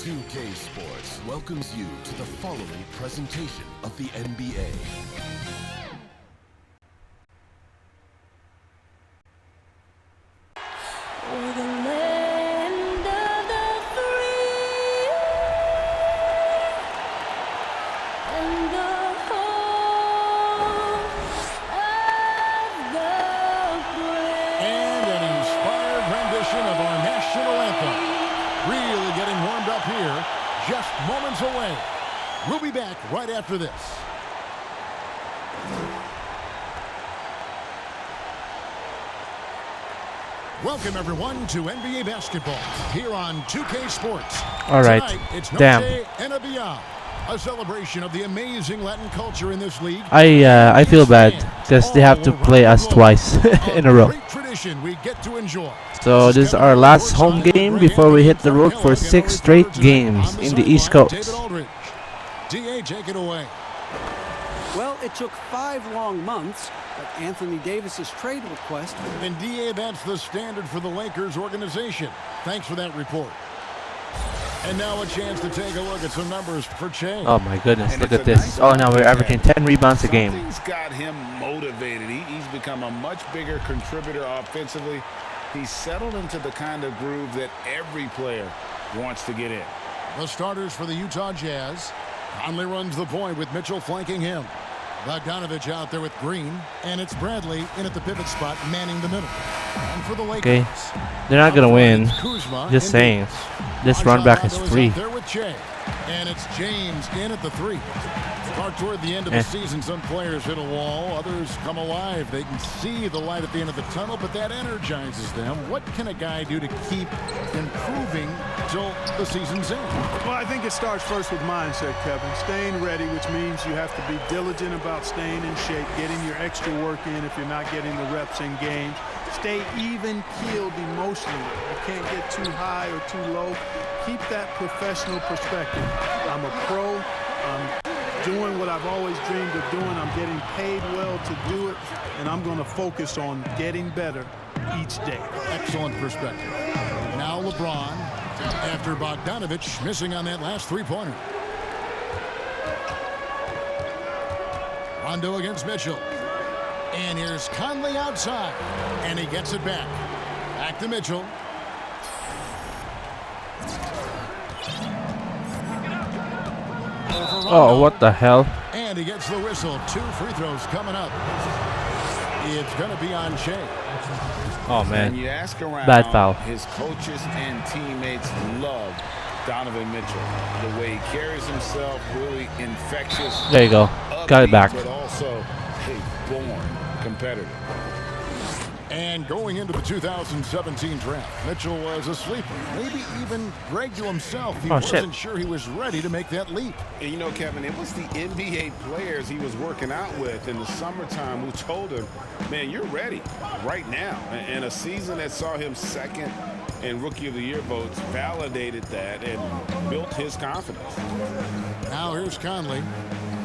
2K Sports welcomes you to the following presentation of the NBA. Just moments away. We'll be back right after this. Welcome, everyone, to NBA basketball here on 2K Sports. All right. Tonight, it's Damn. Noche and a Beyond, a celebration of the amazing Latin culture in this league. I feel bad because they have to play us twice in a row. Great tradition we get to enjoy. So this is our last home game before we hit the road for 6 straight games in the East Coast. DA, take it away. Well, it took 5 long months, but Anthony Davis's trade request. And DA, that's the standard for the Lakers organization. Thanks for that report. And now a chance to take a look at some numbers for Che. Oh my goodness, look at this. Oh, now we're averaging 10 rebounds a game. Something's got him motivated. He's become a much bigger contributor offensively. He's settled into the kind of groove that every player wants to get in. The starters for the Utah Jazz. Conley runs the point with Mitchell flanking him. Bogdanovich out there with Green. And it's Bradley in at the pivot spot, manning the middle. And for the Lakers. Okay, they're not going to win. Just saying. This run back is free. There with Che. And it's James in at the 3. Start toward the end of the season, some players hit a wall, others come alive. They can see the light at the end of the tunnel, but that energizes them. What can a guy do to keep improving till the season's end? Well, I think it starts first with mindset, Kevin. Staying ready, which means you have to be diligent about staying in shape, getting your extra work in if you're not getting the reps in games. Stay even-keeled emotionally. You can't get too high or too low. Keep that professional perspective. I'm a pro. I'm doing what I've always dreamed of doing. I'm getting paid well to do it, and I'm going to focus on getting better each day. Excellent perspective. Now LeBron, after Bogdanovich missing on that last three-pointer. Rondo against Mitchell. And here's Conley outside, and he gets it back. Back to Mitchell. Oh, what the hell? And he gets the whistle. 2 free throws coming up. It's going to be on Che. Oh, man. And you ask around, bad foul. His coaches and teammates love Donovan Mitchell. The way he carries himself, really infectious. There you go. Got it back. But also a born competitor. And going into the 2017 draft, Mitchell was a sleeper. Maybe even bragged to himself he wasn't sure he was ready to make that leap. And you know, Kevin, it was the NBA players he was working out with in the summertime who told him, man, you're ready right now. And a season that saw him second in Rookie of the Year votes validated that and built his confidence. Now here's Conley.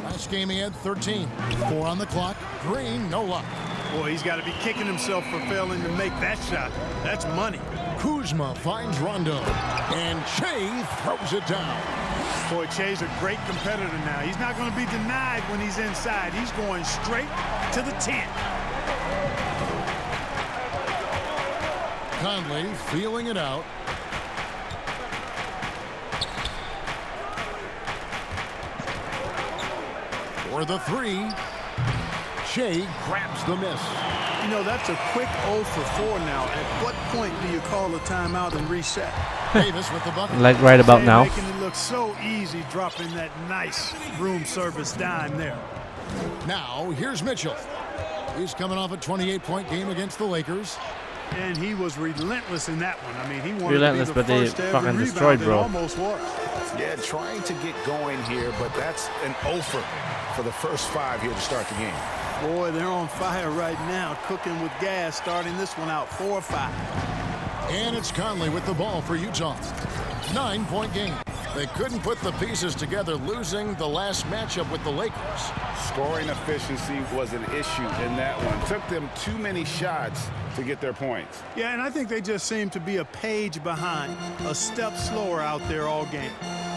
Last game he had 13. 4 on the clock. Green, no luck. Boy, he's got to be kicking himself for failing to make that shot. That's money. Kuzma finds Rondo, and Che throws it down. Boy, Che's a great competitor now. He's not going to be denied when he's inside. He's going straight to the 10. Conley feeling it out. For the 3. Che grabs the miss. You know, that's a quick 0 for 4 now. At what point do you call a timeout and reset? Davis with the bucket. Like right about now. Making it look so easy, dropping that nice room service dime there. Now, here's Mitchell. He's coming off a 28-point game against the Lakers. And he was relentless in that one. I mean, he wanted relentless, to be the but they first to fucking every destroyed, rebound. bro. It almost was. Yeah, trying to get going here, but that's an offer for the first 5 here to start the game. Boy, they're on fire right now, cooking with gas, starting this one out 4-5. And it's Conley with the ball for Utah. 9-point game. They couldn't put the pieces together, losing the last matchup with the Lakers. Scoring efficiency was an issue in that one. Took them too many shots to get their points. Yeah, and I think they just seem to be a page behind, a step slower out there all game.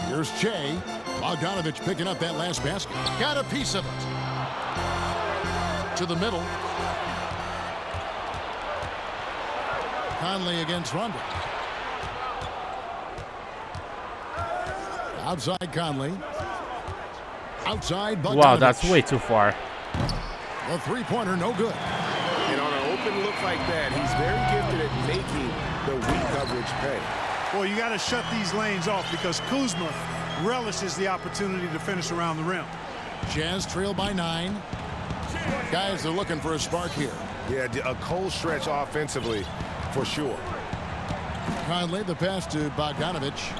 Here's Jay. Bogdanovich picking up that last basket. Got a piece of it. To the middle. Conley against Rondo. Outside Conley. Outside Bogdanovich. Wow, that's way too far. The three-pointer, no good. And on an open look like that, he's very gifted at making the weak coverage pay. Well, you got to shut these lanes off because Kuzma relishes the opportunity to finish around the rim. Jazz trail by 9. Guys, they're looking for a spark here. Yeah, a cold stretch offensively for sure. Conley, the pass to Bogdanovich.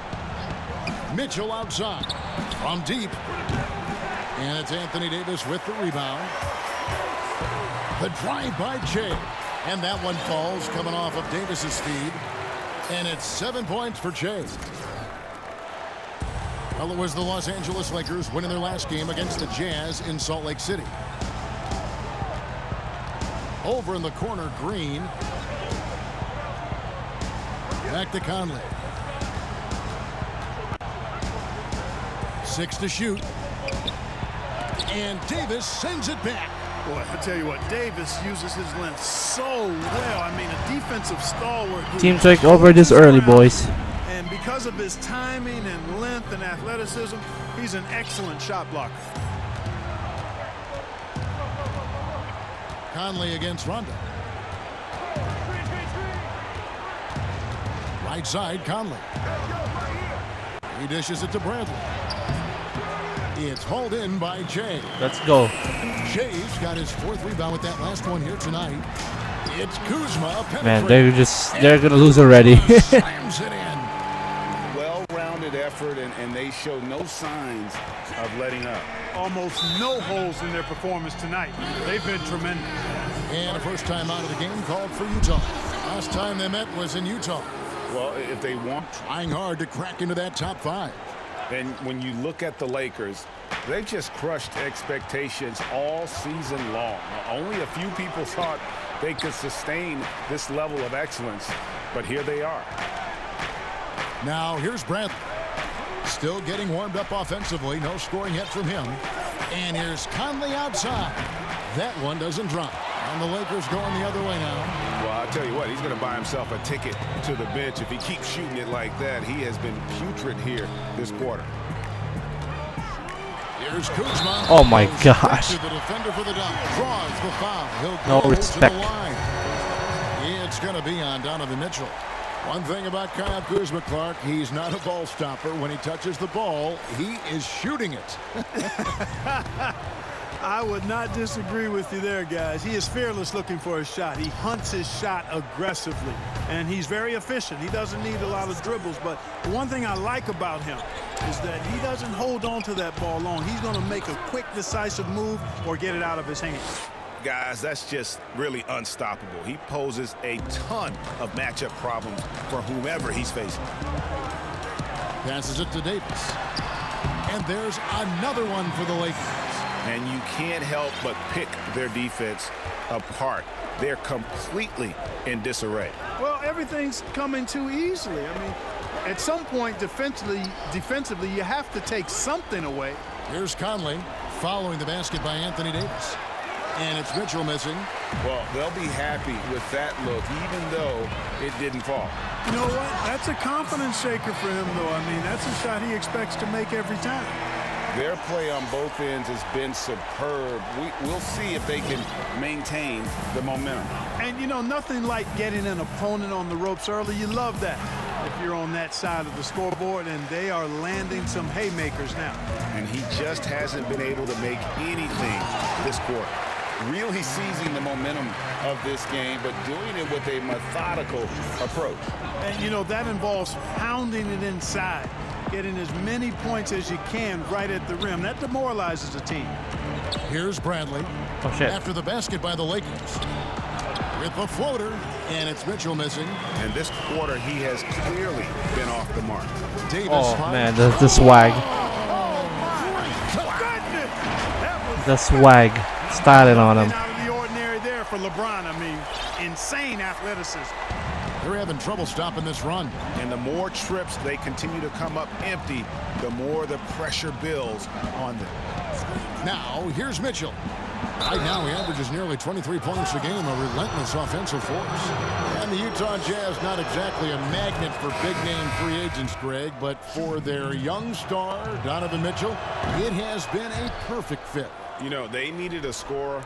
Mitchell outside from deep. And it's Anthony Davis with the rebound. The drive by Jay. And that one falls coming off of Davis's feed. And it's 7 points for Jay. Well, it was the Los Angeles Lakers winning their last game against the Jazz in Salt Lake City. Over in the corner, Green. Back to Conley. 6 to shoot. And Davis sends it back. Boy, I tell you what, Davis uses his length so well. I mean, a defensive stalwart. Team take over this early, boys. And because of his timing and length and athleticism, he's an excellent shot blocker. Conley against Rondo. Right side, Conley. He dishes it to Bradley. It's hauled in by Jay. Let's go. Jay's got his 4th rebound with that last one here tonight. It's Kuzma. Man, they're gonna lose already. Slams it in. Well-rounded effort, and they show no signs of letting up. Almost no holes in their performance tonight. They've been tremendous. And a first time out of the game called for Utah. Last time they met was in Utah. Well, if they want, Trying hard to crack into that top 5. and when you look at the Lakers, they've just crushed expectations all season long. Only a few people thought they could sustain this level of excellence, but here they are. Now here's Bradley. Still getting warmed up offensively. No scoring yet from him. And here's Conley outside. That one doesn't drop. And the Lakers going the other way now. Well, I'll tell you what, he's going to buy himself a ticket to the bench if he keeps shooting it like that. He has been putrid here this quarter. Here's Kuzma. Oh my Goes gosh. back to the defender for the dunk. Draws the foul. He'll No go respect. to the line. It's going to be on Donovan Mitchell. One thing about Kyle Kuzma, Clark, he's not a ball stopper. When he touches the ball, he is shooting it. I would not disagree with you there, guys. He is fearless looking for a shot. He hunts his shot aggressively, and he's very efficient. He doesn't need a lot of dribbles, but the one thing I like about him is that he doesn't hold on to that ball long. He's going to make a quick, decisive move or get it out of his hands. Guys, that's just really unstoppable. He poses a ton of matchup problems for whomever he's facing. Passes it to Davis. And there's another one for the Lakers. And you can't help but pick their defense apart. They're completely in disarray. Well, everything's coming too easily. I mean, at some point defensively, you have to take something away. Here's Conley following the basket by Anthony Davis. And it's Mitchell missing. Well, they'll be happy with that look, even though it didn't fall. You know what? That's a confidence shaker for him, though. I mean, that's a shot he expects to make every time. Their play on both ends has been superb. We'll see if they can maintain the momentum. And, you know, nothing like getting an opponent on the ropes early. You love that if you're on that side of the scoreboard, and they are landing some haymakers now. And he just hasn't been able to make anything this quarter. Really seizing the momentum of this game, but doing it with a methodical approach. And, you know, that involves pounding it inside, getting as many points as you can right at the rim. That demoralizes a team. Here's Bradley. Oh shit. After the basket by the Lakers. with the floater, and it's Mitchell missing. And this quarter, he has clearly been off the mark. Davis. Oh man, the swag. The swag. Styling on him. Out of the ordinary there for LeBron. I mean, insane athleticism. They're having trouble stopping this run. And the more trips they continue to come up empty, the more the pressure builds on them. Now, here's Mitchell. Right now, he averages nearly 23 points a game, a relentless offensive force. And the Utah Jazz, not exactly a magnet for big-name free agents, Greg, but for their young star, Donovan Mitchell, it has been a perfect fit. You know, they needed a scorer.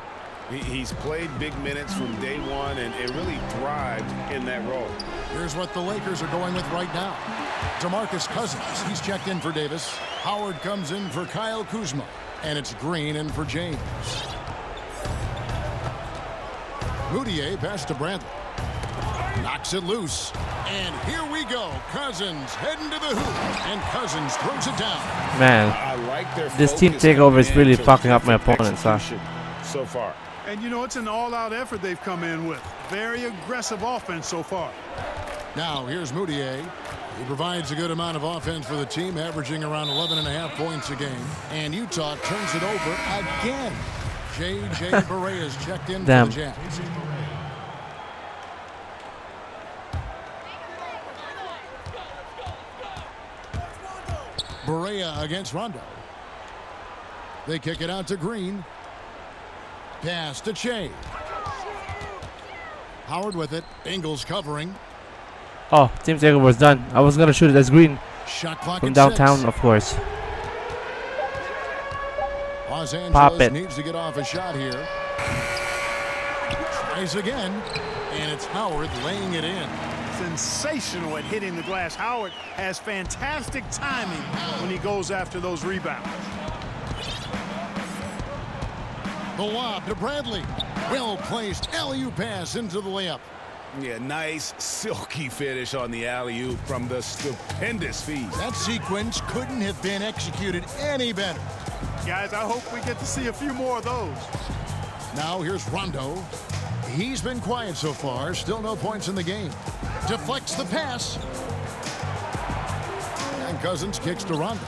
He's played big minutes from day one and really thrived in that role. Here's what the Lakers are going with right now. DeMarcus Cousins, he's checked in for Davis. Howard comes in for Kyle Kuzma. And it's Green in for James. Moutier pass to Bradley. Knocks it loose. And here we go. Cousins heading to the hoop. And Cousins throws it down. Man, I like their this team takeover is really fucking up my opponents, huh? So far. And, you know, it's an all-out effort they've come in with. Very aggressive offense so far. Now, here's Moutier. He provides a good amount of offense for the team, averaging around 11.5 points a game. And Utah turns it over again. J.J. Barea is checked in for the Jazz. Barea against Rondo. They kick it out to Green. Pass to Che. Howard with it. Ingles covering. Oh, team takeover was done. I was gonna shoot it as Green Shot clock from at downtown, 6. of course. Los Angeles Pop it. needs to get off a shot here. Tries again, and it's Howard laying it in. Sensational at hitting the glass. Howard has fantastic timing when he goes after those rebounds. The lob to Bradley. Well-placed alley-oop pass into the layup. Yeah, nice silky finish on the alley-oop from the stupendous feed. That sequence couldn't have been executed any better. Guys, I hope we get to see a few more of those. Now here's Rondo. He's been quiet so far. Still no points in the game. Deflects the pass. And Cousins kicks to Rondo.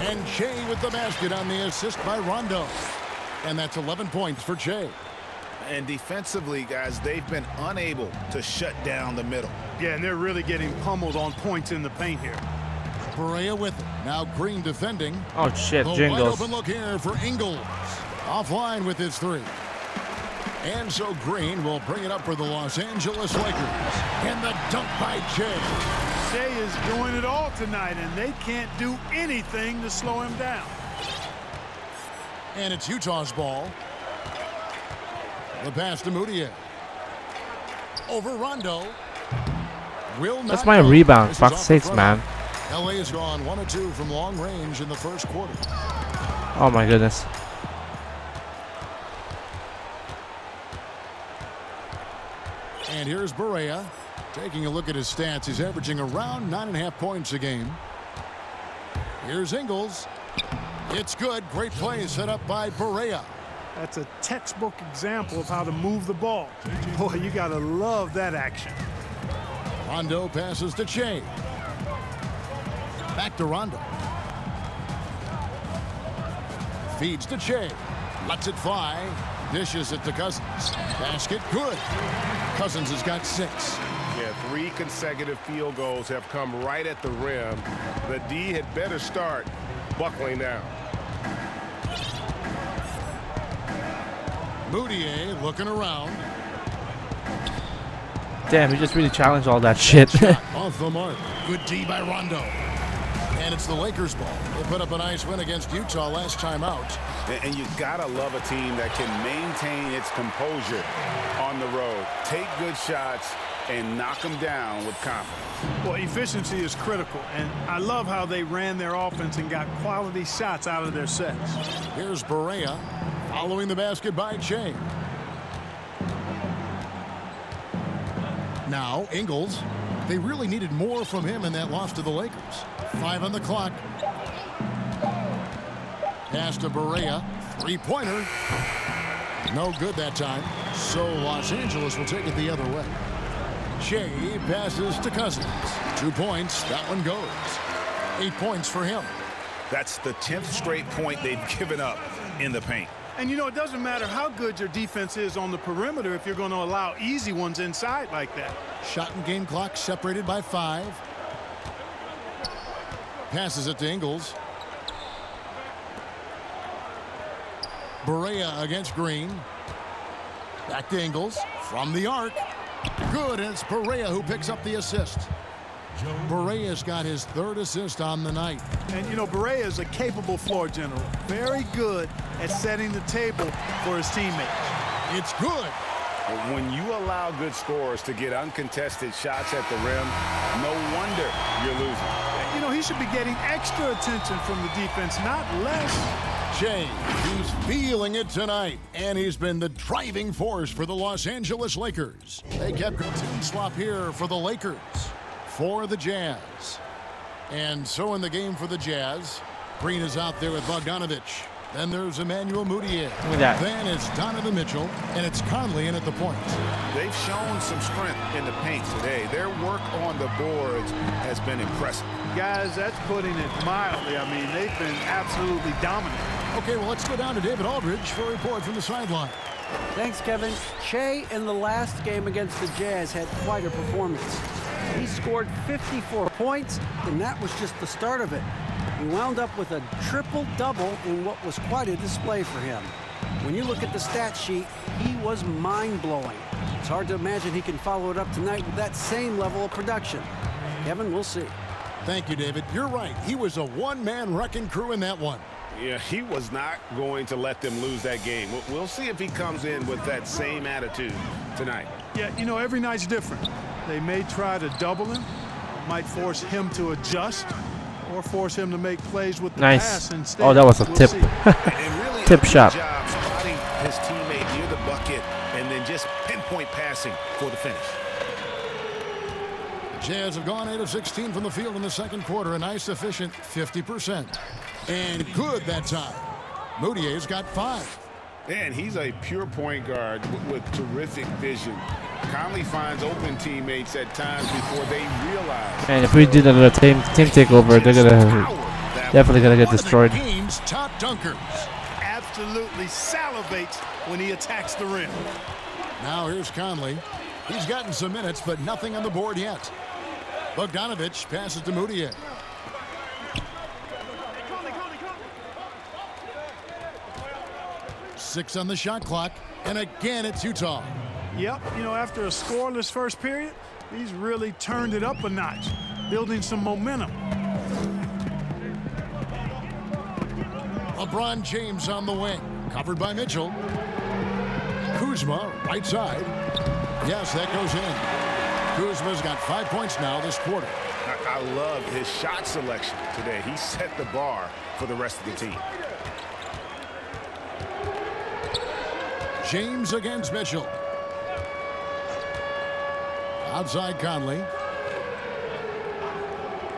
And Che with the basket on the assist by Rondo. And that's 11 points for Che. And defensively, guys, they've been unable to shut down the middle. Yeah, and they're really getting pummeled on points in the paint here. Barea with it. Now Green defending. Oh shit, The Jingles. wide open look here for Ingles. Offline with his three. And so Green will bring it up for the Los Angeles Lakers. And the dunk by Che. Shea is doing it all tonight, and they can't do anything to slow him down. And it's Utah's ball. The pass to Moutier. Over Rondo. Will not That's my go. rebound. This is Fuck off the sakes, front. man. LA has gone 1 of 2 from long range in the first quarter. Oh my goodness. And here's Barea. Taking a look at his stats, he's averaging around 9.5 points a game. Here's Ingles. It's good. Great play set up by Barea. That's a textbook example of how to move the ball. Boy, you got to love that action. Rondo passes to Che. Back to Rondo. Feeds to Che. Lets it fly. Dishes it to Cousins. Basket good. Cousins has got 6. Yeah, 3 consecutive field goals have come right at the rim. The D had better start buckling down. Moutier looking around. Damn, he just really challenged all that shit. Off the mark. Good D by Rondo. And it's the Lakers ball. They put up a nice win against Utah last time out. And you gotta love a team that can maintain its composure on the road. Take good shots and knock them down with confidence. Well, efficiency is critical, and I love how they ran their offense and got quality shots out of their sets. Here's Barea following the basket by Che. Now Ingles. They really needed more from him in that loss to the Lakers. 5 on the clock. Pass to Barea. 3-pointer. No good that time. So Los Angeles will take it the other way. Shea passes to Cousins. 2 points. That one goes. 8 points for him. That's the 10th straight point they've given up in the paint. And, you know, it doesn't matter how good your defense is on the perimeter if you're going to allow easy ones inside like that. Shot and game clock separated by 5. Passes it to Ingles. Barea against Green. Back to Ingles from the arc. Good, and it's Barea who picks up the assist. Barea's got his 3rd assist on the night. And, you know, Barea is a capable floor general. Very good at setting the table for his teammates. It's good. When you allow good scorers to get uncontested shots at the rim, no wonder you're losing. You know, he should be getting extra attention from the defense, not less. Shea, he's feeling it tonight, and he's been the driving force for the Los Angeles Lakers. They kept a team swap here for the Lakers, for the Jazz. And so in the game for the Jazz, Green is out there with Bogdanovich. Then there's Emmanuel Mudiay. Look at that. Then it's Donovan Mitchell, and it's Conley in at the point. They've shown some strength in the paint today. Their work on the boards has been impressive. Guys, that's putting it mildly. I mean, they've been absolutely dominant. Okay, well, let's go down to David Aldridge for a report from the sideline. Thanks, Kevin. Shea in the last game against the Jazz had quite a performance. He scored 54 points, and that was just the start of it. He wound up with a triple-double in what was quite a display for him. When you look at the stat sheet, he was mind-blowing. It's hard to imagine he can follow it up tonight with that same level of production. Kevin, we'll see. Thank you, David. You're right. He was a one-man wrecking crew in that one. Yeah, he was not going to let them lose that game. We'll see if he comes in with that same attitude tonight. Yeah, you know, every night's different. They may try to double him, might force him to adjust, or force him to make plays with the pass instead. Oh, that was a tip. And really Tip shot. Job spotting his teammate near the bucket and then just pinpoint passing for the finish. The Jazz have gone 8 of 16 from the field in the second quarter, a nice efficient 50%. And good that time. Mudiay's got 5. And he's a pure point guard with terrific vision. Conley finds open teammates at times before they realize. And if we did another team takeover, they're definitely gonna get destroyed. Game's top dunkers. Absolutely salivates when he attacks the rim. Now here's Conley. He's gotten some minutes, but nothing on the board yet. Bogdanovich passes to Mudiay. Six on the shot clock, and again it's Utah. Yep, you know, after a scoreless first period, he's really turned it up a notch, building some momentum. LeBron James on the wing, covered by Mitchell. Kuzma, right side. Yes, that goes in. Kuzma's got 5 points now this quarter. I love his shot selection today. He set the bar for the rest of the team. James against Mitchell. Outside Conley.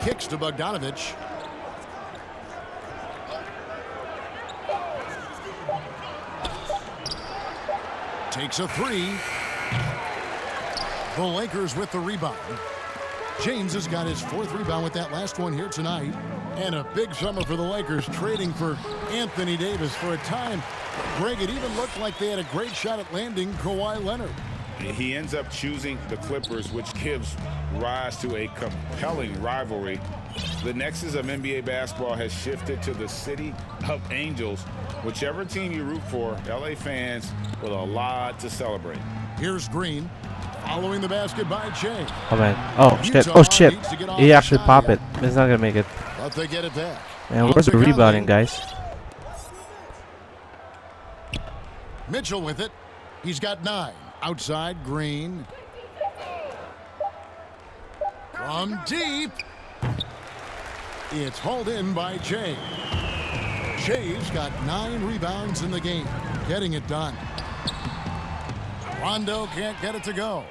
Kicks to Bogdanovich. Takes a 3. The Lakers with the rebound. James has got his 4th rebound with that last one here tonight. And a big summer for the Lakers, trading for Anthony Davis. For a time, Greg, it even looked like they had a great shot at landing Kawhi Leonard. He ends up choosing the Clippers, which gives rise to a compelling rivalry. The nexus of NBA basketball has shifted to the city of Angels. Whichever team you root for, LA fans with a lot to celebrate. Here's Green, following the basket by Shea. Oh man. Oh shit. Oh shit. He actually popped it. He's not gonna make it. But they get it back. Man, where's the rebounding, guys? Mitchell with it. He's got 9. Outside, Green. From deep. It's hauled in by Shea. Shea's got 9 rebounds in the game. Getting it done. Rondo can't get it to go.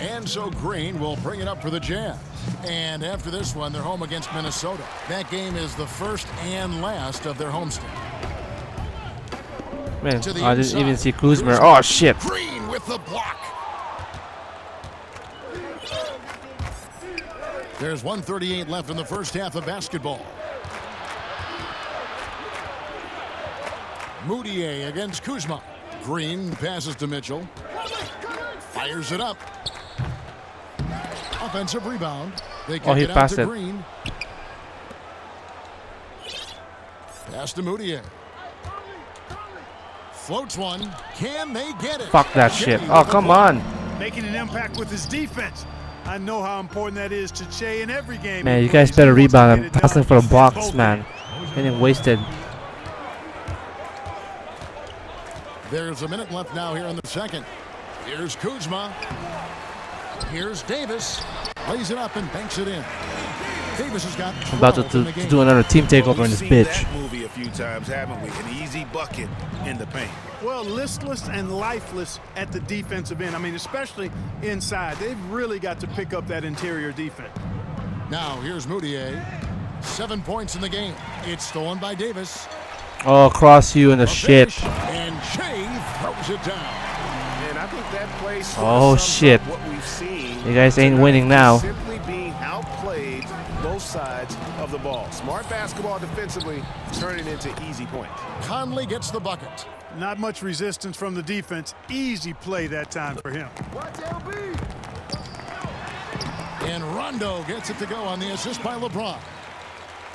And so Green will bring it up for the Jazz. And after this one, they're home against Minnesota. That game is the first and last of their homestand. Man, I didn't even see Kuzma. Oh shit. Green the block. There's 1:38 left in the first half of basketball. Moutier against Kuzma. Green passes to Mitchell. Fires it up. Offensive rebound. They kick he it out passed to it. Green. Pass to Moutier. Floats one. Can they get it? Fuck that shit. Oh, come on. Making an impact with his defense. I know how important that is to Che in every game. Man, he you guys plays. better He wants to rebound. get I'm it passing done. for a He's box, both. man. Getting wasted. There's a minute left now here in the second. Here's Kuzma. Here's Davis. Lays it up and banks it in. Davis has got I'm about 12 in the to game. do another team takeover in We've this seen bitch. that movie a few times, haven't we? An easy bucket in the paint. Well, listless and lifeless at the defensive end. I mean, especially inside. They've really got to pick up that interior defense. Now here's Moutier. 7 points in the game. It's stolen by Davis. Oh, cross you in the A shit. finish, and Shea throws it down. And I think that play sort Oh, of sums shit. up what we've seen. You guys ain't tonight, winning now. Simply being outplayed both sides of the ball. Smart basketball defensively, turning into easy points. Conley gets the bucket. Not much resistance from the defense. Easy play that time for him. And Rondo gets it to go on the assist by LeBron.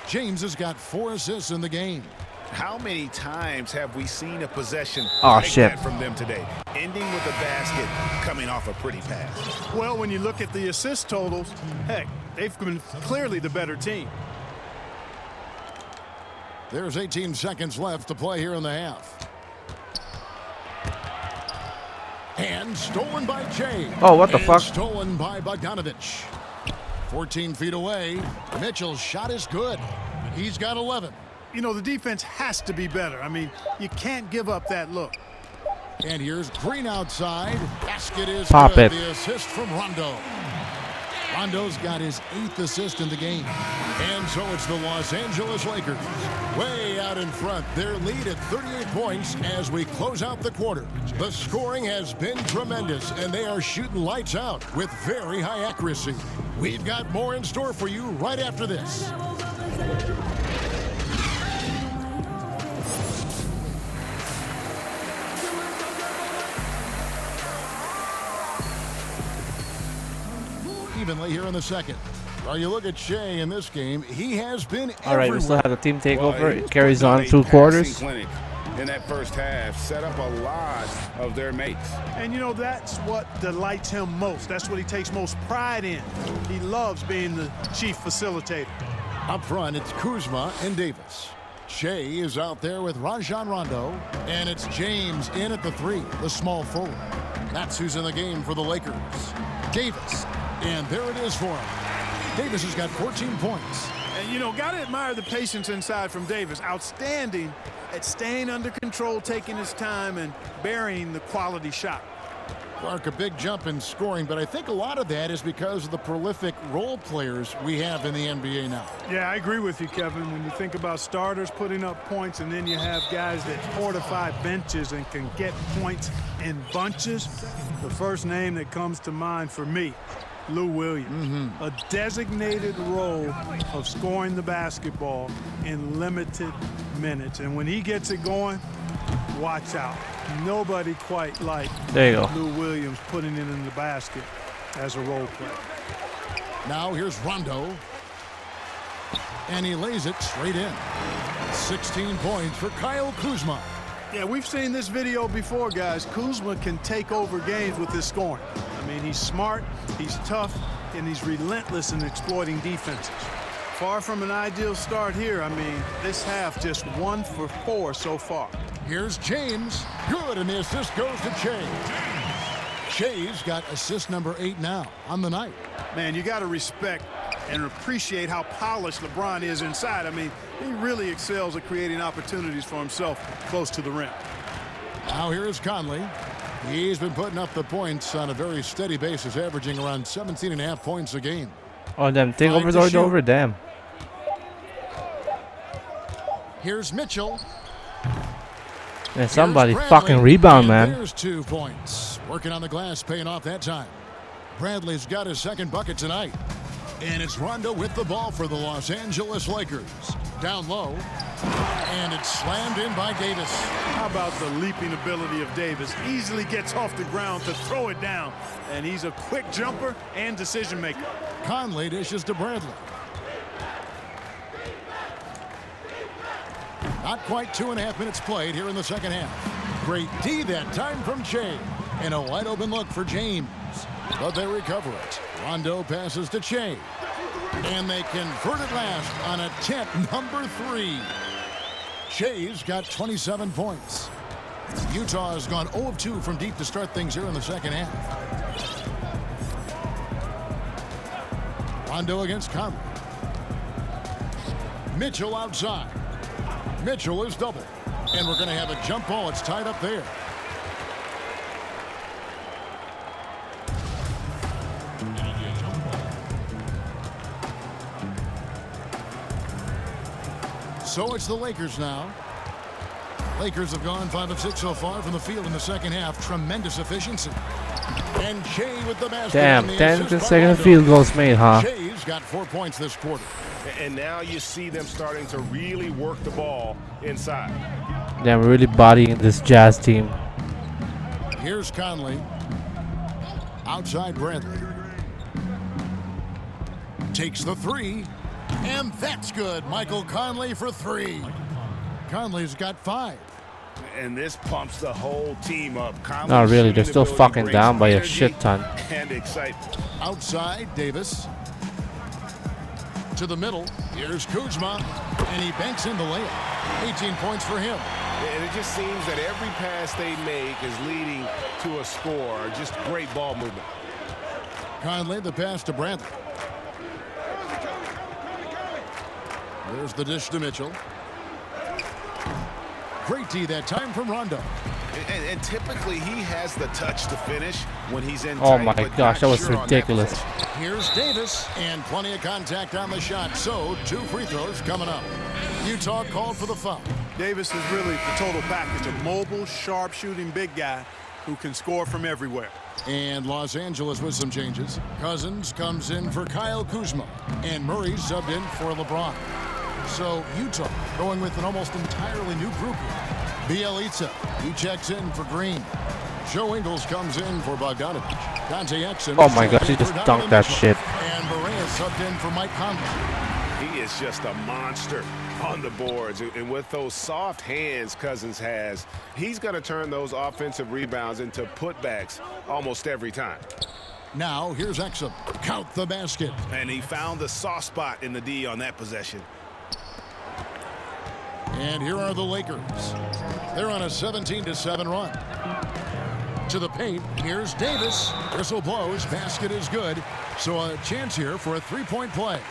James has got 4 assists in the game. How many times have we seen a possession Oh, like shit. that from them today? Ending with a basket, coming off a pretty pass. Well, when you look at the assist totals, heck, they've been clearly the better team. There's 18 seconds left to play here in the half. And stolen by Jay. Oh, what the And fuck? Stolen by Bogdanovich. 14 feet away. Mitchell's shot is good. He's got 11. You know, the defense has to be better. I mean, you can't give up that look. And here's Green outside. Basket is Pop good. it. The assist from Rondo. Rondo's got his 8th assist in the game. And so it's the Los Angeles Lakers way out in front. Their lead at 38 points as we close out the quarter. The scoring has been tremendous, and they are shooting lights out with very high accuracy. We've got more in store for you right after this. Evenly here in the second. Well, you look at Shea in this game, he has been All right, we still everywhere. have the team Well, takeover. he It was carries putting on a 2 passing quarters. clinic in that first half, set up a lot of their mates. And, you know, that's what delights him most. That's what he takes most pride in. He loves being the chief facilitator. Up front, it's Kuzma and Davis. Shea is out there with Rajon Rondo, and it's James in at the 3, the small forward. That's who's in the game for the Lakers. Davis, and there it is for him. Davis has got 14 points. And, you know, got to admire the patience inside from Davis. Outstanding at staying under control, taking his time, and burying the quality shot. Clark, a big jump in scoring, but I think a lot of that is because of the prolific role players we have in the NBA now. Yeah, I agree with you, Kevin. When you think about starters putting up points, and then you have guys that fortify benches and can get points in bunches, the first name that comes to mind for me, Lou Williams. A designated role of scoring the basketball in limited minutes. And when he gets it going, watch out. Nobody quite like There you go. Lou Williams putting it in the basket as a role player. Now here's Rondo. And he lays it straight in. 16 points for Kyle Kuzma. Yeah, we've seen this video before, guys. Kuzma can take over games with his scoring. I mean, he's smart, he's tough, and he's relentless in exploiting defenses. Far from an ideal start here. I mean, this half just 1 for 4 so far. Here's James. Good, and the assist goes to Shea. Shea's got assist number 8 now on the night. Man, you got to respect and appreciate how polished LeBron is inside. I mean, he really excels at creating opportunities for himself close to the rim. Now here is Conley. He's been putting up the points on a very steady basis, averaging around 17.5 points a game. Oh, them takeovers to already shoot. over. Damn. Here's Mitchell. And somebody Here's fucking Bradley, rebound, and man. There's 2 points. Working on the glass, paying off that time. Bradley's got his second bucket tonight. And it's Rondo with the ball for the Los Angeles Lakers. Down low. And it's slammed in by Davis. How about the leaping ability of Davis? Easily gets off the ground to throw it down. And he's a quick jumper and decision maker. Conley dishes to Bradley. Not quite 2.5 minutes played here in the second half. Great D that time from Che. And a wide open look for James. But they recover it. Rondo passes to Che. And they convert it last on attempt number 3. Che's got 27 points. Utah has gone 0 of 2 from deep to start things here in the second half. Rondo against Conley. Mitchell outside. Mitchell is doubled. And we're going to have a jump ball. It's tied up there. So it's the Lakers now. Lakers have gone 5 of 6 so far from the field in the second half. Tremendous efficiency. And Shea with the basket. Damn, 10 consecutive field goals made, huh? Shea's got 4 points this quarter. And now you see them starting to really work the ball inside. Damn, we're really bodying this Jazz team. Here's Conley. Outside Bradley. Takes the 3. And that's good. Michael Conley for 3. Conley's got 5. And this pumps the whole team up. Conley Not really. They're shooting still ability fucking brings down by a energy shit ton. And excitement. Outside Davis. To the middle. Here's Kuzma. And he banks in the layup. 18 points for him. And it just seems that every pass they make is leading to a score. Just great ball movement. Conley, the pass to Bradley. There's the dish to Mitchell. Great D that time from Rondo. And typically he has the touch to finish when he's in Oh tight, my but gosh, that not was sure on ridiculous. possession. Here's Davis, and plenty of contact on the shot. So 2 free throws coming up. Utah called for the foul. Davis is really the total package. A mobile, sharp-shooting big guy who can score from everywhere. And Los Angeles with some changes. Cousins comes in for Kyle Kuzma, and Murray subbed in for LeBron. So Utah going with an almost entirely new group here. Bielitsa, he checks in for Green. Joe Ingles comes in for Bogdanovich. Dante Exum. Oh my gosh, he just dunked that shit. And Barea subbed in for Mike Conley. He is just a monster on the boards. And with those soft hands Cousins has, he's going to turn those offensive rebounds into putbacks almost every time. Now here's Exum. Count the basket. And he found the soft spot in the D on that possession. And here are the Lakers. They're on a 17-7 run. To the paint, here's Davis. Whistle blows, basket is good. So a chance here for a 3-point play.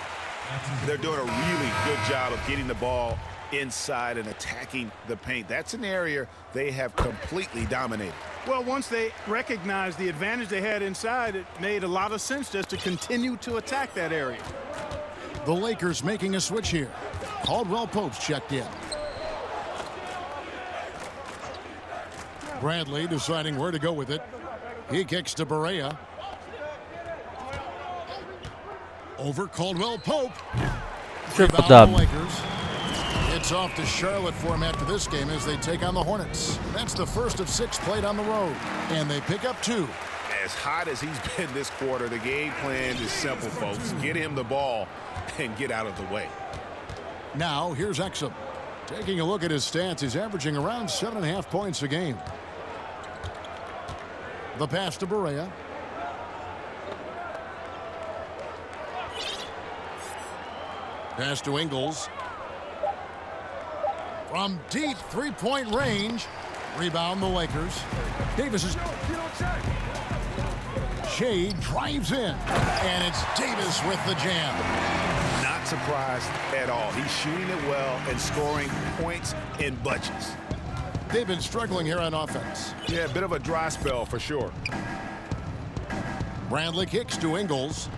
They're doing a really good job of getting the ball inside and attacking the paint. That's an area they have completely dominated. Well, once they recognized the advantage they had inside, it made a lot of sense just to continue to attack that area. The Lakers making a switch here. Caldwell Pope's checked in. Bradley deciding where to go with it. He kicks to Barea. Over Caldwell Pope. Triple Rebound dub. the Lakers. It's off to Charlotte for him after this game as they take on the Hornets. That's the first of 6 played on the road. And they pick up 2. As hot as he's been this quarter, the game plan is simple, folks. Get him the ball and get out of the way. Now here's Exum. Taking a look at his stats, he's averaging around 7.5 points a game. The pass to Barea. Pass to Ingles. From deep 3-point range. Rebound the Lakers. Davis is... Shea drives in. And it's Davis with the jam. Not surprised at all. He's shooting it well and scoring points in bunches. They've been struggling here on offense. Yeah, a bit of a dry spell for sure. Bradley kicks to Ingles.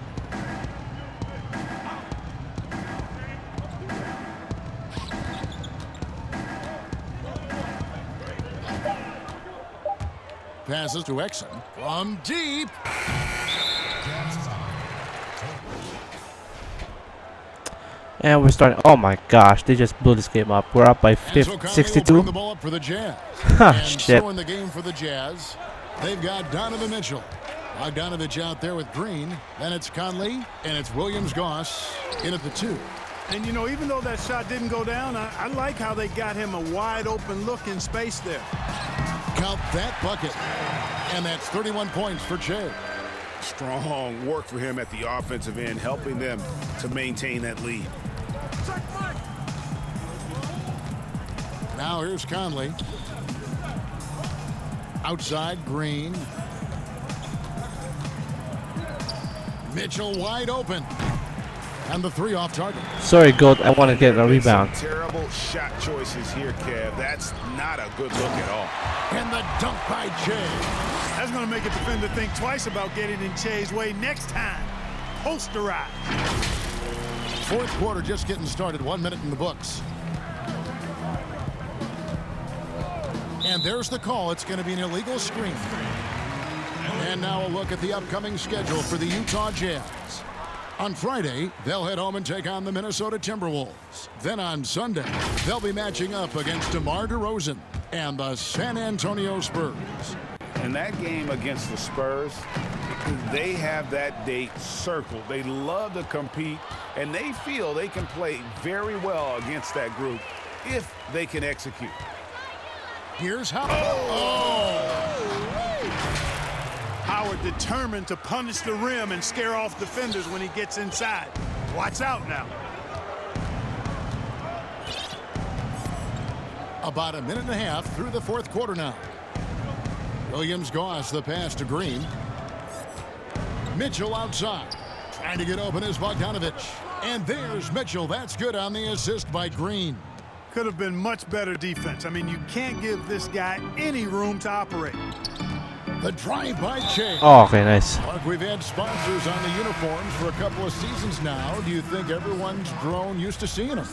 Passes to Exum from deep. And we're starting. Oh my gosh, they just blew this game up. We're up by And so Conley will 62. bring the ball up for the Jazz. And Shit. so in the game for the Jazz, they've got Donovan Mitchell. Bogdanovich out there with Green. Then it's Conley, and it's Williams-Goss in at the 2. And, you know, even though that shot didn't go down, I like how they got him a wide-open look in space there. Count that bucket. And that's 31 points for Che. Strong work for him at the offensive end, helping them to maintain that lead. Now here's Conley. Outside, Green. Mitchell wide open. And the 3 off target. Sorry, Goat. I want to get a rebound. Some terrible shot choices here, Kev. That's not a good look at all. And the dunk by Che. That's going to make a defender think twice about getting in Che's way next time. Posterize. Fourth quarter just getting started. 1 minute in the books. And there's the call. It's going to be an illegal screen. And now a look at the upcoming schedule for the Utah Jazz. On Friday, they'll head home and take on the Minnesota Timberwolves. Then on Sunday, they'll be matching up against DeMar DeRozan and the San Antonio Spurs. In that game against the Spurs, they have that date circled. They love to compete, and they feel they can play very well against that group if they can execute. Here's how. Howard determined to punish the rim and scare off defenders when he gets inside. Watch out now. About a minute and a half through the fourth quarter now. Williams-Goss the pass to Green. Mitchell outside. Trying to get open is Bogdanovich. And there's Mitchell. That's good on the assist by Green. Could have been much better defense. I mean, you can't give this guy any room to operate. The drive by Che. Oh, okay, nice. Mark, we've had sponsors on the uniforms for a couple of seasons now. Do you think everyone's grown used to seeing them?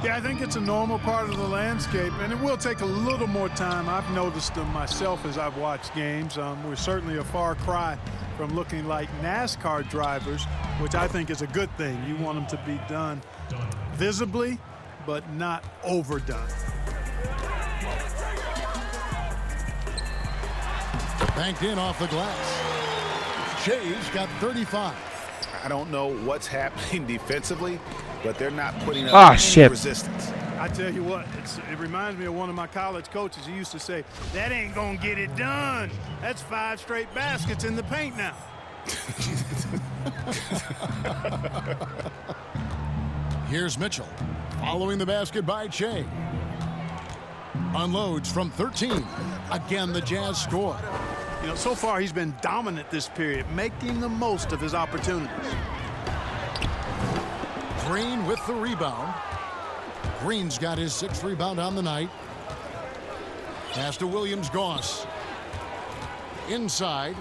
Yeah, I think it's a normal part of the landscape, and it will take a little more time. I've noticed them myself as I've watched games. We're certainly a far cry from looking like NASCAR drivers, which I think is a good thing. You want them to be done visibly, but not overdone. Banked in off the glass. Che's got 35. I don't know what's happening defensively, but they're not putting up any resistance. I tell you what, it reminds me of one of my college coaches. He used to say, that ain't gonna get it done. That's 5 straight baskets in the paint now. Here's Mitchell following the basket by Che. Unloads from 13. Again, the Jazz score. You know, so far he's been dominant this period, making the most of his opportunities. Green with the rebound. Green's got his 6th rebound on the night. Pass to Williams-Goss. Inside.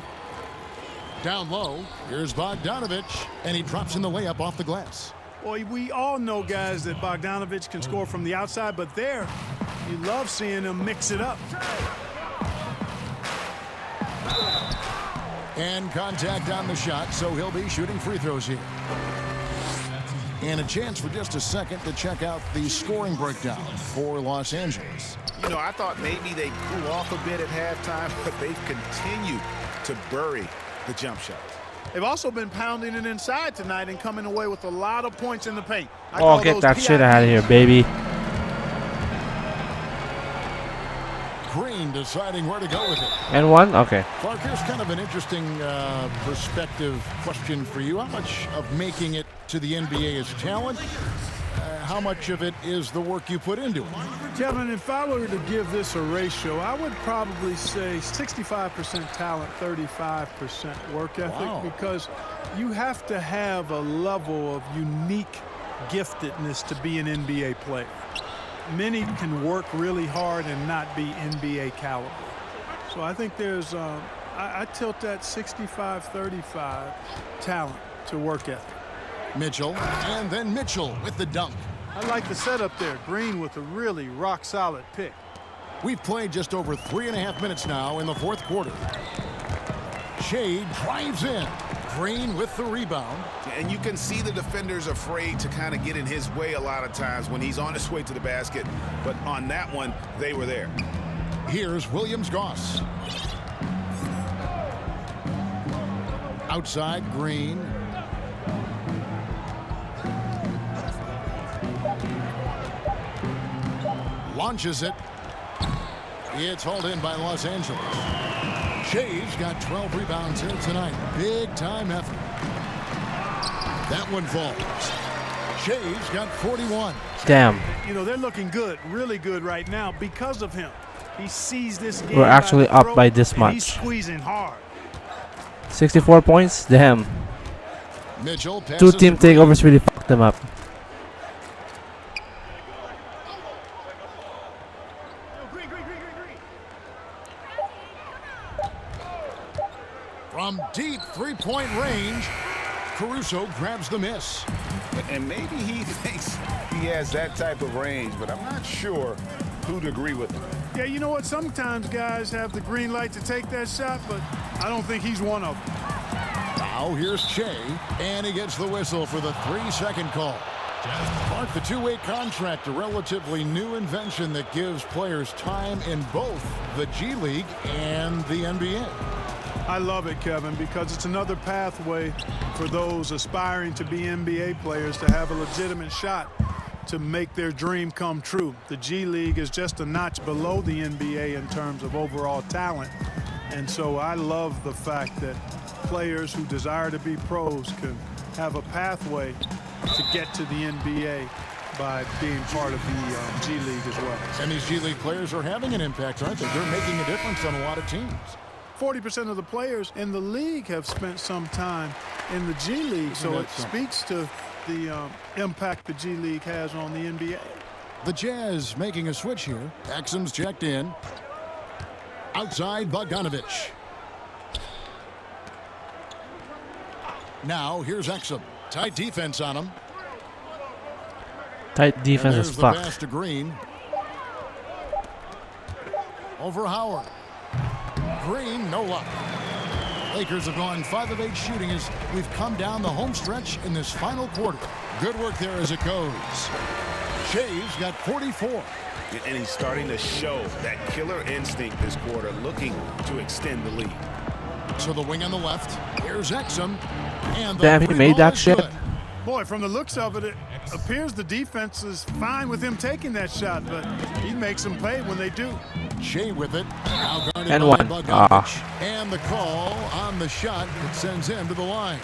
Down low. Here's Bogdanovich. And he drops in the layup off the glass. Boy, we all know, guys, that Bogdanovich can score from the outside, but there, you love seeing him mix it up. And contact on the shot, so he'll be shooting free throws here. And a chance for just a second to check out the scoring breakdown for Los Angeles. You know, I thought maybe they'd cool off a bit at halftime, but they continue to bury the jump shots. They've also been pounding it inside tonight and coming away with a lot of points in the paint. Oh, get that shit out of here, baby. Green deciding where to go with it. And one? Okay. Clark, here's kind of an interesting perspective question for you. How much of making it to the NBA is talent? How much of it is the work you put into it? Kevin, if I were to give this a ratio, I would probably say 65% talent, 35% work ethic, because you have to have a level of unique giftedness to be an NBA player. Many can work really hard and not be NBA caliber. So I think there's, I tilt that 65-35 talent to work ethic. Mitchell, and then Mitchell with the dunk. I like the setup there. Green with a really rock-solid pick. We've played just over 3.5 minutes now in the fourth quarter. Shea drives in. Green with the rebound. And you can see the defenders afraid to kind of get in his way a lot of times when he's on his way to the basket. But on that one, they were there. Here's Williams-Goss. Outside, Green. Launches it. It's hauled in by Los Angeles. Shea's got 12 rebounds here tonight. Big time effort. That one falls. Shea's got 41. Damn. You know, they're looking good, really good right now because of him. He sees this game. We're actually by the up throat, by this and much. He's squeezing hard. 64 points. Damn. Mitchell passes 2 team takeovers really fucked them up. from deep three-point range. Caruso grabs the miss. And maybe he thinks he has that type of range, but I'm not sure who'd agree with him. Yeah, you know what? Sometimes guys have the green light to take that shot, but I don't think he's one of them. Now here's Che, and he gets the whistle for the 3-second call. Mark, the two-way contract, a relatively new invention that gives players time in both the G League and the NBA. I love it, Kevin, because it's another pathway for those aspiring to be NBA players to have a legitimate shot to make their dream come true. The G League is just a notch below the NBA in terms of overall talent. And so I love the fact that players who desire to be pros can have a pathway to get to the NBA by being part of the G League as well. And these G League players are having an impact, aren't they? They're making a difference on a lot of teams. 40% of the players in the league have spent some time in the G League, so it speaks to the impact the G League has on the NBA. The Jazz making a switch here. Exum's checked in. Outside, Bogdanovich. Now here's Exum. Tight defense on him. Tight defense and as there's fuck. The pass to Green. Over Howard. Green, no luck. Lakers have gone 5 of 8 shooting as we've come down the home stretch in this final quarter. Good work there as it goes. Shea's got 44. And he's starting to show that killer instinct this quarter, looking to extend the lead. So the wing on the left. Here's Exum. And the Damn, he made that is shit. good. Boy, from the looks of it, it appears the defense is fine with him taking that shot, but he makes them pay when they do. Shea with it. Now guarded And by one. Bogdanovich. And the call on the shot that sends him to the line.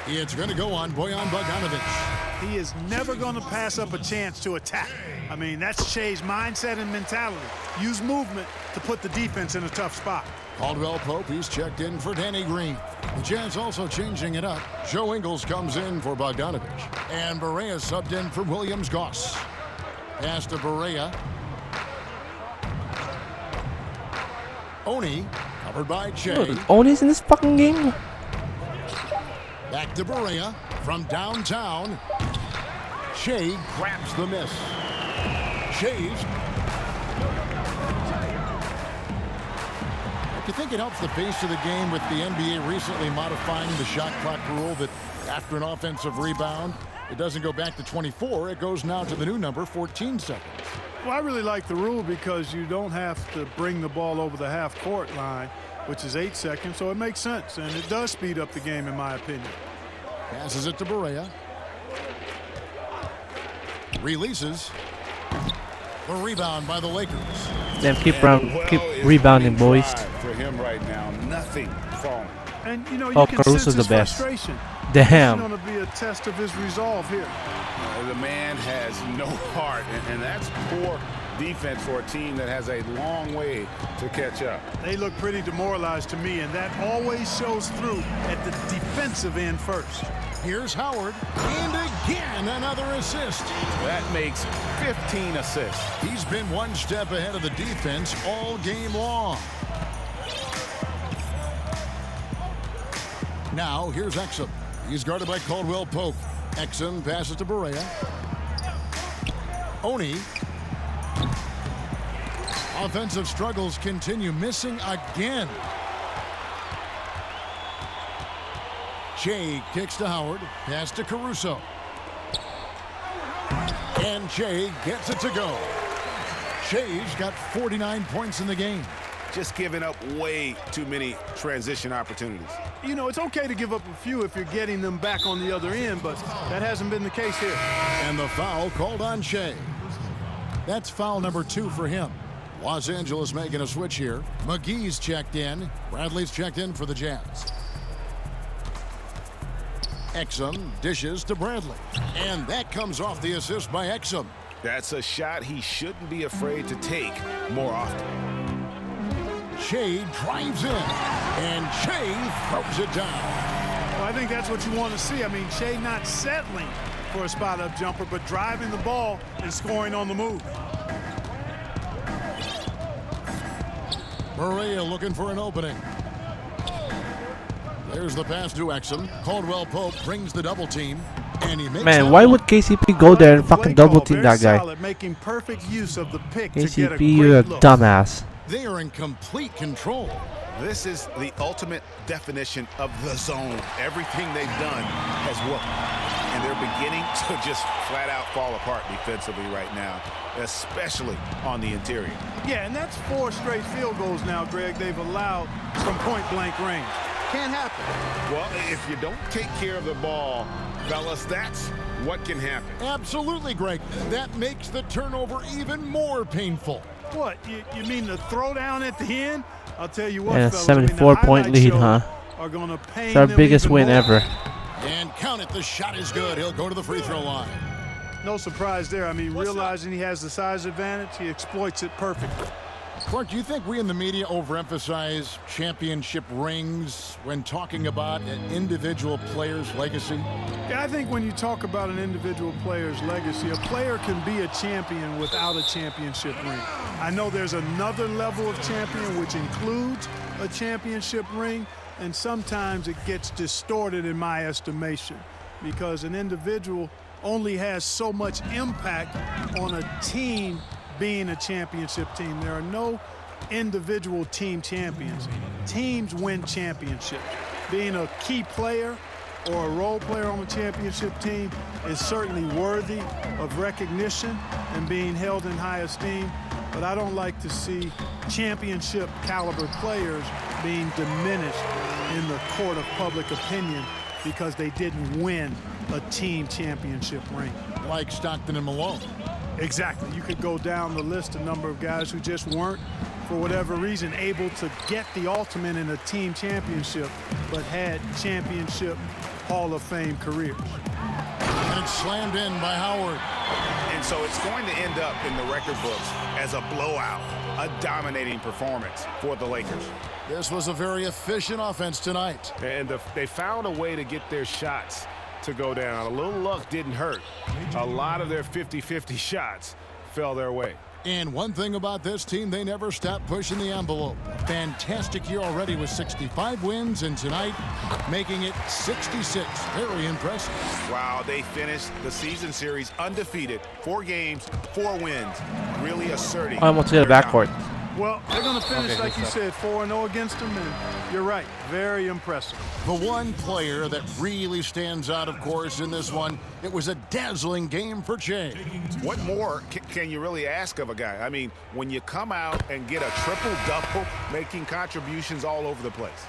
It's going to go on Bojan Bogdanovich. He is never going to pass up a chance to attack. I mean, that's Shea's mindset and mentality. Use movement to put the defense in a tough spot. Caldwell Pope, he's checked in for Danny Green. The Jazz also changing it up. Joe Ingles comes in for Bogdanovich. And Barea subbed in for Williams-Goss. Pass to Barea. Oni, covered by Che. Oni's in this fucking game? Back to Barea from downtown. Che grabs the miss. Shea's. Do you think it helps the pace of the game with the NBA recently modifying the shot clock rule that after an offensive rebound, it doesn't go back to 24, it goes now to the new number, 14 seconds. Well, I really like the rule because you don't have to bring the ball over the half-court line, which is 8 seconds, so it makes sense, and it does speed up the game, in my opinion. Passes it to Barea. Releases. The rebound by the Lakers. Damn, keep rebounding, boys. For him right now, nothing falling. And, you know, you Oh, can Caruso's sense his the best. frustration. Damn. It's going to be a test of his resolve here. The man has no heart, and that's poor defense for a team that has a long way to catch up. They look pretty demoralized to me, and that always shows through at the defensive end first. Here's Howard, and again another assist. That makes 15 assists. He's been one step ahead of the defense all game long. Now here's Exum. He's guarded by Caldwell Pope. Exum passes to Barea. Oni. Offensive struggles continue, missing again. Jay kicks to Howard, pass to Caruso. And Jay gets it to go. Jay's got 49 points in the game. Just giving up way too many transition opportunities. You know, it's okay to give up a few if you're getting them back on the other end, but that hasn't been the case here. And the foul called on Shea. That's foul number 2 for him. Los Angeles making a switch here. McGee's checked in. Bradley's checked in for the Jazz. Exum dishes to Bradley. And that comes off the assist by Exum. That's a shot he shouldn't be afraid to take more often. Shea drives in. And Shea throws it down. Well, I think that's what you want to see. I mean, Shea not settling for a spot-up jumper, but driving the ball and scoring on the move. Maria looking for an opening. There's the pass to Exum. Caldwell Pope brings the double team. And he makes Man, why would KCP go there and fucking double team that guy? Making perfect use of the pick to get KCP, a you're a great look. dumbass. They are in complete control. This is the ultimate definition of the zone. Everything they've done has worked. And they're beginning to just flat out fall apart defensively right now, especially on the interior. Yeah, and that's 4 straight field goals now, Greg. They've allowed from point-blank range. Can't happen. Well, if you don't take care of the ball, fellas, that's what can happen. Absolutely, Greg. That makes the turnover even more painful. What, you mean the throwdown at the end? I'll tell you what, Yeah, fellas, 74-point lead, huh? Are gonna pain It's our them biggest even win more. ever. And count it, the shot is good. He'll go to the free throw line. No surprise there. I mean, realizing he has the size advantage, he exploits it perfectly. Clark, do you think we in the media overemphasize championship rings when talking about an individual player's legacy? Yeah, I think when you talk about an individual player's legacy, a player can be a champion without a championship ring. I know there's another level of champion which includes a championship ring, and sometimes it gets distorted in my estimation because an individual only has so much impact on a team being a championship team. There are no individual team champions. Teams win championships. Being a key player or a role player on a championship team is certainly worthy of recognition and being held in high esteem, but I don't like to see championship caliber players being diminished in the court of public opinion because they didn't win a team championship ring. Like Stockton and Malone. Exactly. You could go down the list, a number of guys who just weren't, for whatever reason, able to get the ultimate in a team championship, but had championship Hall of Fame careers. And it's slammed in by Howard. And so it's going to end up in the record books as a blowout, a dominating performance for the Lakers. This was a very efficient offense tonight. And they found a way to get their shots to go down. A little luck didn't hurt. A lot of their 50-50 shots fell their way. And one thing about this team, they never stop pushing the envelope. Fantastic year already with 65 wins, and tonight making it 66. Very impressive. Wow, they finished the season series undefeated. 4 games, 4 wins. Really asserting. I want to get a their backcourt. dominance. Well, they're going to finish, like you said, 4-0 against them, and you're right, very impressive. The one player that really stands out, of course, in this one, it was a dazzling game for Jay. What more can you really ask of a guy? I mean, when you come out and get a triple-double, making contributions all over the place.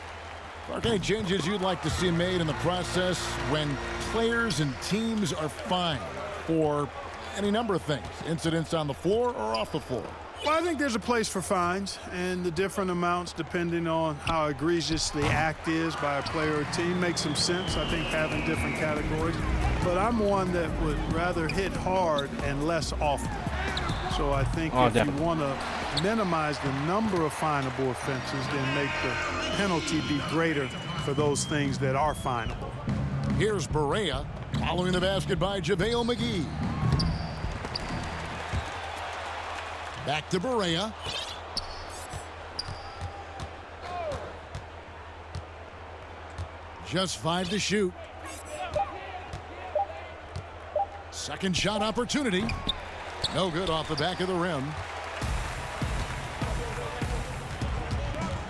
Okay, changes you'd like to see made in the process when players and teams are fined for any number of things, incidents on the floor or off the floor. Well, I think there's a place for fines, and the different amounts depending on how egregious the act is by a player or team makes some sense. I think having different categories. But I'm one that would rather hit hard and less often. So I think if you want to minimize the number of finable offenses, then make the penalty be greater for those things that are finable. Here's Barea following the basket by JaVale McGee. Back to Barea. Just 5 to shoot. Second shot opportunity. No good off the back of the rim.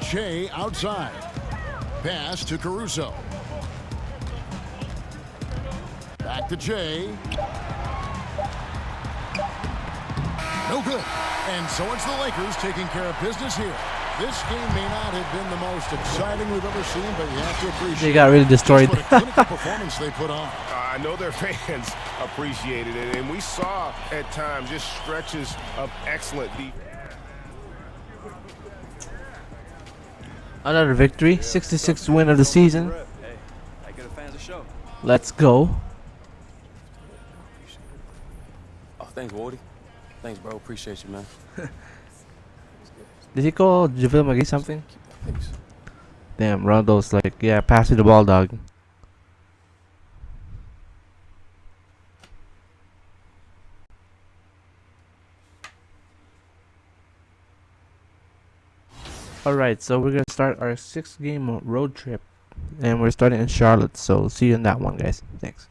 Shea outside. Pass to Caruso. Back to Shea. No good. And so it's the Lakers taking care of business here. This game may not have been the most exciting we've ever seen, but you have to appreciate They got really destroyed. what a clinical performance they put on. I know their fans appreciated it, and we saw at times just stretches of excellent defense. Another victory, 66th win of the season. Let's go. Oh, thanks, Wardy. Thanks, bro. Appreciate you, man. Did he call JaVale McGee something? Thanks. Damn, Rondo's like, yeah, pass me the ball, dog. Alright, so we're gonna start our 6-game road trip. And we're starting in Charlotte, so see you in that one, guys. Thanks.